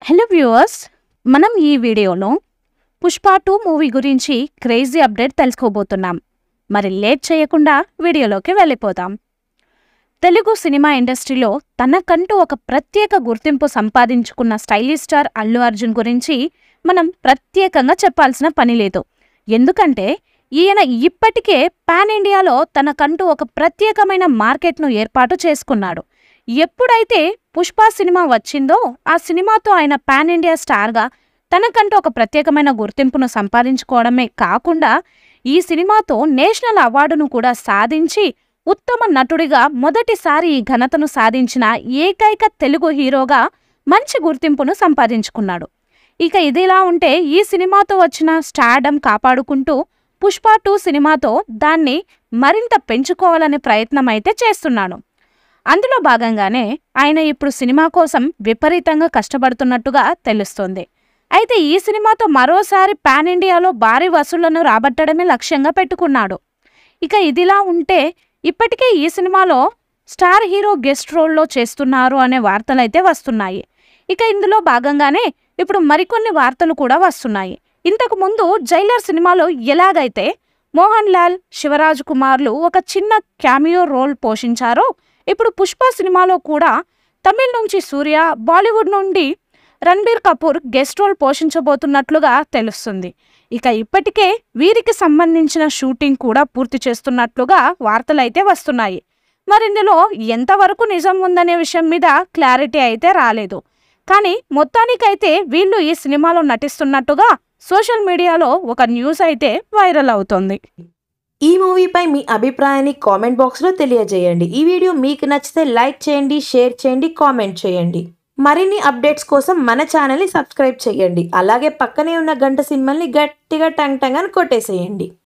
Hello viewers, మనం ఈ వీడియోలో పుష్ప 2 మూవీ గురించి క్రేజీ అప్డేట్ తెలుసుకోబోతున్నాం. మరి లేట్ చేయకుండా వీడియోలోకి వెళ్ళిపోదాం. తెలుగు సినిమా ఇండస్ట్రీలో తనకంటూ ఒక ప్రత్యేక గుర్తింపు సంపాదించుకున్న స్టైలిష్ స్టార్ అల్లు అర్జున్ గురించి మనం ప్రత్యేకంగా చెప్పాల్సిన పని లేదు. ఎందుకంటే ఈయన ఇప్పటికే పాన్ ఇండియాలో తనకంటూ ఒక ప్రత్యేకమైన మార్కెట్ను ఏర్పాటు చేసుకున్నాడు. ఎప్పుడైతే పుష్ప సినిమా వచ్చిందో ఆ సినిమాతో ఆయన పాన్ ఇండియా స్టార్గా తనకంటూ ఒక ప్రత్యేకమైన గుర్తింపును సంపాదించుకోవడమే కాకుండా ఈ సినిమాతో నేషనల్ అవార్డును కూడా సాధించి ఉత్తమ నటుడిగా మొదటిసారి ఈ ఘనతను సాధించిన ఏకైక తెలుగు హీరోగా మంచి గుర్తింపును సంపాదించుకున్నాడు. ఇక ఇదిలా ఉంటే ఈ సినిమాతో వచ్చిన స్టార్డమ్ కాపాడుకుంటూ పుష్ప 2 సినిమాతో దాన్ని మరింత పెంచుకోవాలనే ప్రయత్నం అయితే చేస్తున్నాడు. అందులో భాగంగానే ఆయన ఇప్పుడు సినిమా కోసం విపరీతంగా కష్టపడుతున్నట్టుగా తెలుస్తోంది. అయితే ఈ సినిమాతో మరోసారి పాన్ ఇండియాలో భారీ వసూళ్లను రాబట్టడమే లక్ష్యంగా పెట్టుకున్నాడు. ఇక ఇదిలా ఉంటే ఇప్పటికే ఈ సినిమాలో స్టార్ హీరో గెస్ట్ రోల్లో చేస్తున్నారు అనే వార్తలైతే వస్తున్నాయి. ఇక ఇందులో భాగంగానే ఇప్పుడు మరికొన్ని వార్తలు కూడా వస్తున్నాయి. ఇంతకు ముందు జైలర్ సినిమాలో ఎలాగైతే మోహన్ లాల్, శివరాజ్ కుమార్లు ఒక చిన్న క్యామియో రోల్ పోషించారో ఇప్పుడు పుష్ప సినిమాలో కూడా తమిళ నుంచి సూర్య, బాలీవుడ్ నుండి రణబీర్ కపూర్ గెస్ట్ రోల్ పోషించబోతున్నట్లుగా తెలుస్తుంది. ఇక ఇప్పటికే వీరికి సంబంధించిన షూటింగ్ కూడా పూర్తి చేస్తున్నట్లుగా వార్తలైతే వస్తున్నాయి. మరిందులో ఎంతవరకు నిజం ఉందనే విషయం మీద క్లారిటీ అయితే రాలేదు. కానీ మొత్తానికైతే వీళ్ళు ఈ సినిమాలో నటిస్తున్నట్టుగా సోషల్ మీడియాలో ఒక న్యూస్ అయితే వైరల్ అవుతోంది. ఈ మూవీపై మీ అభిప్రాయాన్ని కామెంట్ బాక్స్లో తెలియజేయండి. ఈ వీడియో మీకు నచ్చితే లైక్ చేయండి, షేర్ చేయండి, కామెంట్ చేయండి. మరిన్ని అప్డేట్స్ కోసం మన ఛానల్ని సబ్స్క్రైబ్ చేయండి. అలాగే పక్కనే ఉన్న గంట సింబల్ని గట్టిగా టంగ్ టంగ్ అని కొట్టేసేయండి.